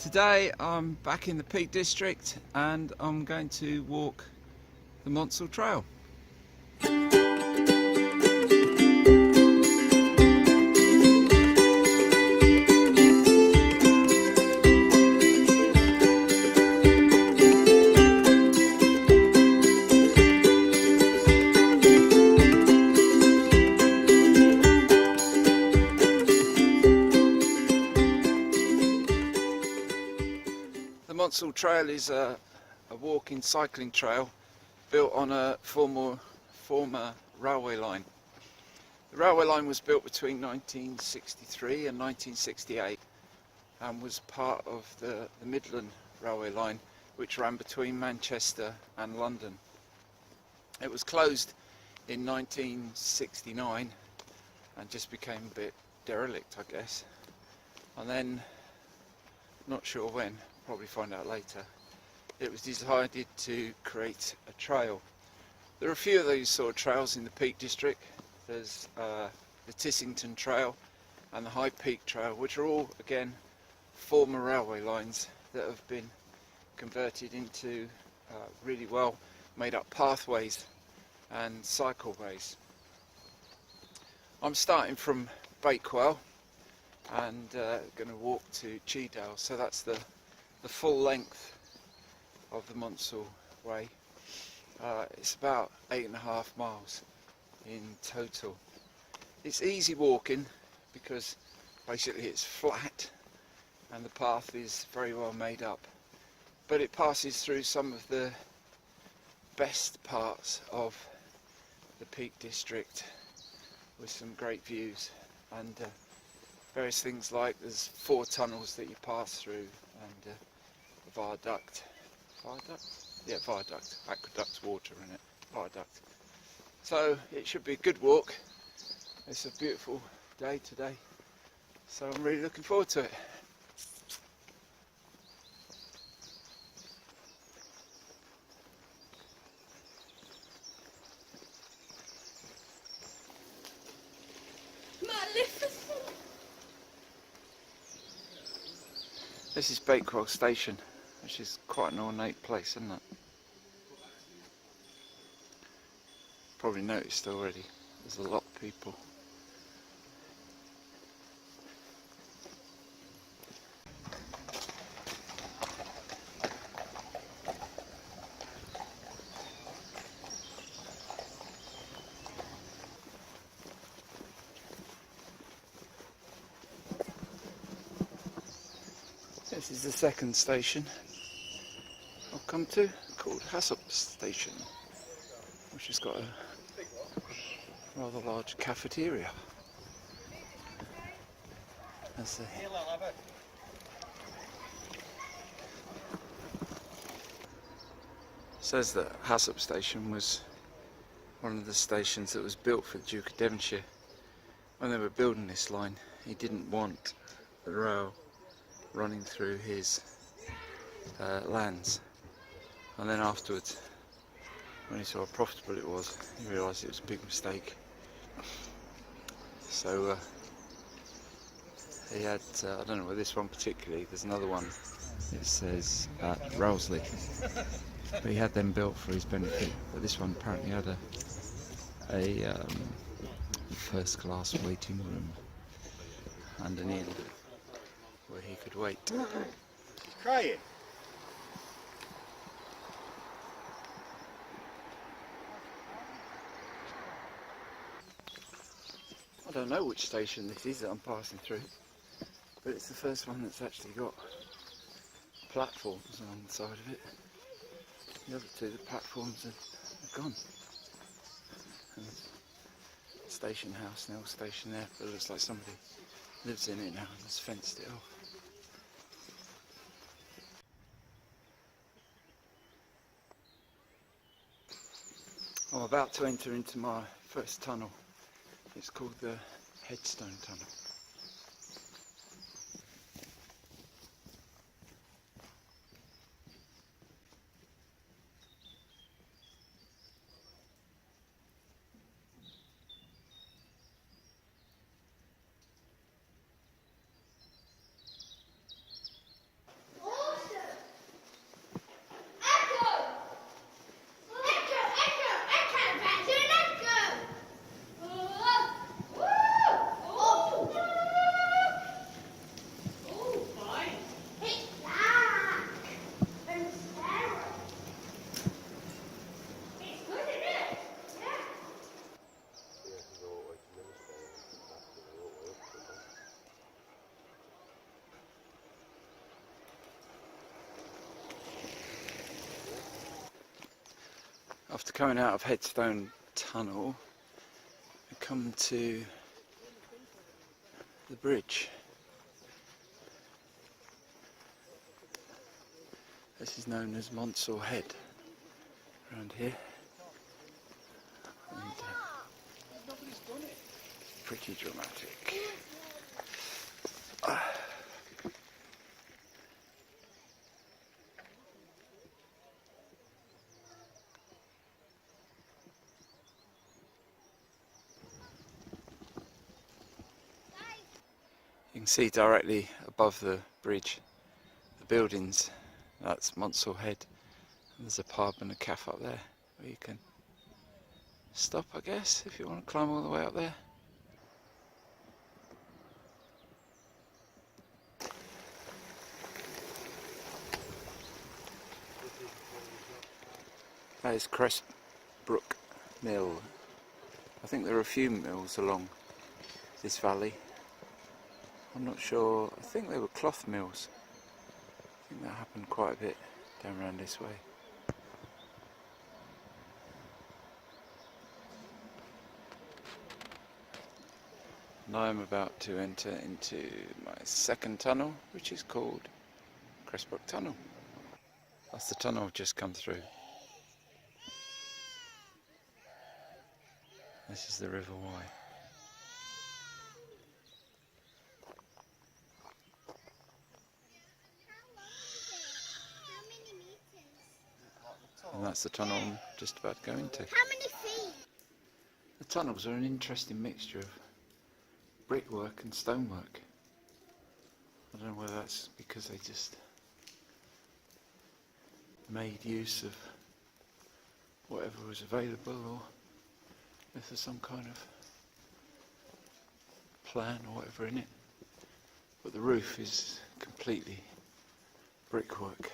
Today I'm back in the Peak District and I'm going to walk the Monsal Trail. The Monsal Trail is a walking cycling trail built on a former railway line. The railway line was built between 1963 and 1968 and was part of the Midlands Railway line, which ran between Manchester and London. It was closed in 1969 and just became a bit derelict, I guess, and then, not sure when, probably find out later, it was decided to create a trail. There are a few of these sort of trails in the Peak District. There's the Tissington Trail and the High Peak Trail, which are all, again, former railway lines that have been converted into really well made up pathways and cycleways. I'm starting from Bakewell and going to walk to Chee Dale, so that's the full length of the Monsal Way. It's about 8.5 miles in total. It's easy walking because basically it's flat and the path is very well made up, but it passes through some of the best parts of the Peak District with some great views and various things, like there's 4 tunnels that you pass through and viaduct, aqueduct's water in it, viaduct. So it should be a good walk. It's a beautiful day today, so I'm really looking forward to it. This is Bakewell Station, which is quite an ornate place, isn't it? Probably noticed already, there's a lot of people. This is the second station I've come to, called Hassop Station, which has got a rather large cafeteria. That's it. Says that Hassop Station was one of the stations that was built for the Duke of Devonshire. When they were building this line, he didn't want the rail running through his lands, and then afterwards, when he saw how profitable it was, he realised it was a big mistake. So he had, I don't know where this one particularly, there's another one, it says Rowsley, but he had them built for his benefit, but this one apparently had a first class waiting room and an inn where he could wait. Try it. I don't know which station this is that I'm passing through, but it's the first one that's actually got platforms along the side of it. The other two, the platforms are gone. And station house, an old station there, but it looks like somebody lives in it now and has fenced it off. I'm about to enter into my first tunnel. It's called the Headstone Tunnel. coming out of Headstone Tunnel, we come to the bridge. This is known as Monsal Head around here, and pretty dramatic. You can see directly above the bridge the buildings. That's Monsal Head. And there's a pub and a cafe up there where you can stop, I guess, if you want to climb all the way up there. That is Crestbrook Mill. I think there are a few mills along this valley. I'm not sure, I think they were cloth mills. I think that happened quite a bit down around this way. Now I'm about to enter into my second tunnel, which is called Crestbrook Tunnel. That's the tunnel I've just come through. This is the River Wye. And that's the tunnel I'm just about to go into. How many feet? The tunnels are an interesting mixture of brickwork and stonework. I don't know whether that's because they just made use of whatever was available, or if there's some kind of plan or whatever in it. But the roof is completely brickwork.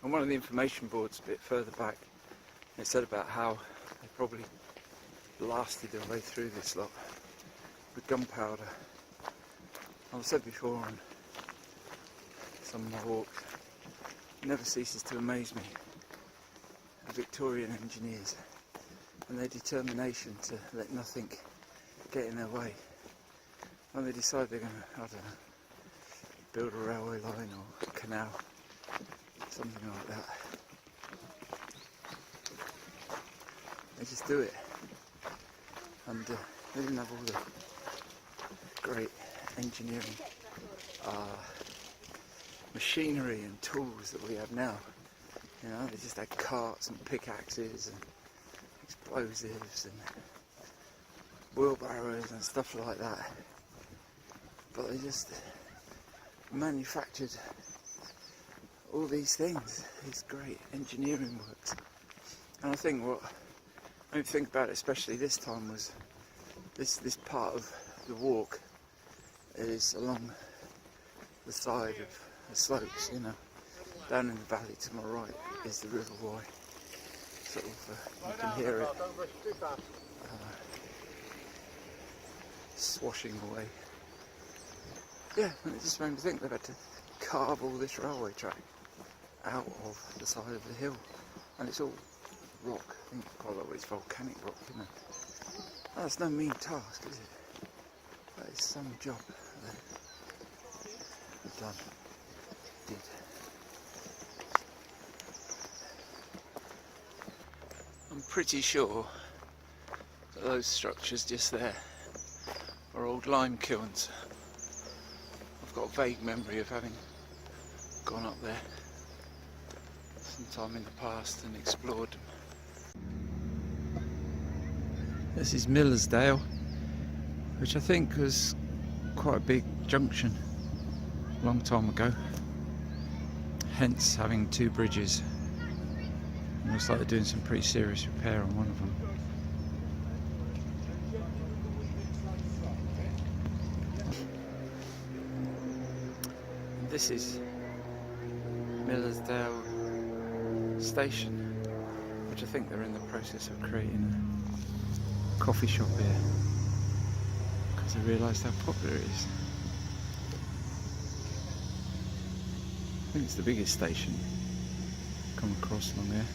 On one of the information boards a bit further back, it said about how they probably blasted their way through this lot with gunpowder. I've said before on some of my walks, it never ceases to amaze me, the Victorian engineers and their determination to let nothing get in their way. When they decide they're going to, I don't know, build a railway line or a canal, something like that, they just do it. And they didn't have all the great engineering machinery and tools that we have now. You know, they just had carts and pickaxes and explosives and wheelbarrows and stuff like that. But they just manufactured all these things, these great engineering works. And I think what I mean, think about it, especially this time, was this part of the walk is along the side of the slopes, you know. Down in the valley to my right is the River Wye. Sort of, you can hear it swashing away. Yeah, and it just made me think they've had to carve all this railway track out of the side of the hill, and it's all rock. I think quite a lot of it's volcanic rock, isn't it? That's no mean task, is it? That is some job they've done. Did. I'm pretty sure that those structures just there are old lime kilns. I've got a vague memory of having gone up there sometime in the past and explored them. This is Millersdale, which I think was quite a big junction a long time ago, hence having two bridges. It looks like they're doing some pretty serious repair on one of them. This is Midlands station, which I think they're in the process of creating a coffee shop here because they realised how popular it is. I think it's the biggest station come across along here.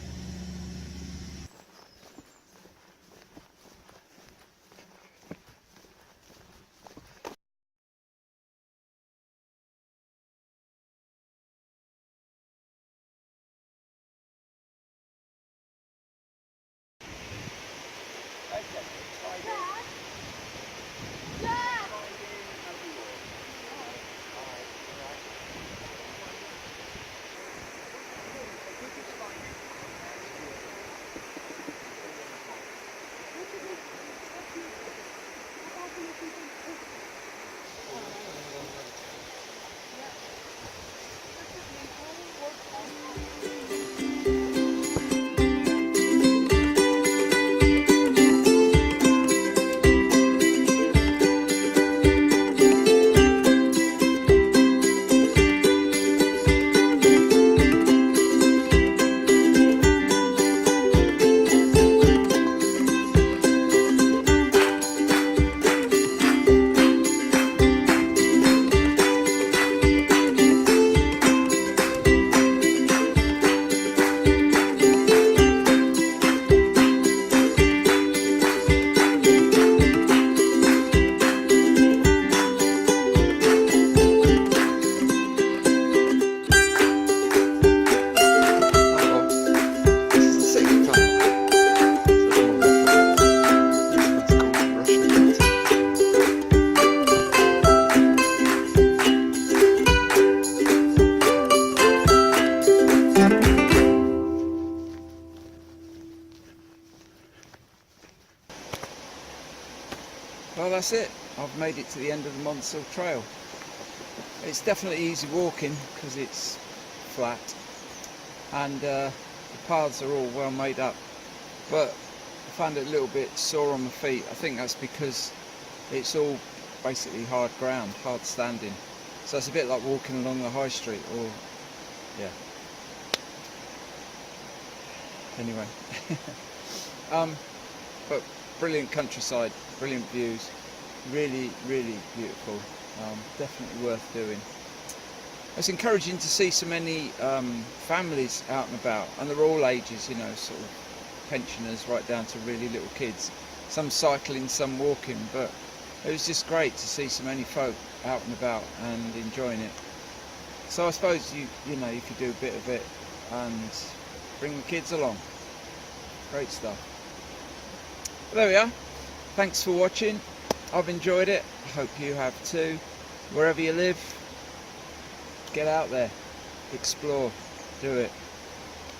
Well, that's it. I've made it to the end of the Monsal Trail. It's definitely easy walking because it's flat and the paths are all well made up, but I found it a little bit sore on my feet. I think that's because it's all basically hard ground, hard standing. So it's a bit like walking along the high street, or yeah. Anyway, but brilliant countryside, brilliant views, really, really beautiful. Definitely worth doing. It's encouraging to see so many families out and about, and they're all ages, you know, sort of pensioners right down to really little kids. Some cycling, some walking, but it was just great to see so many folk out and about and enjoying it. So I suppose you know, you could do a bit of it and bring the kids along. Great stuff. But there we are. Thanks for watching. I've enjoyed it. I hope you have too. Wherever you live, get out there, explore, do it.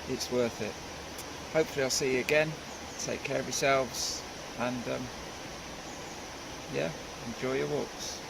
It's worth it. Hopefully I'll see you again. Take care of yourselves and yeah, enjoy your walks.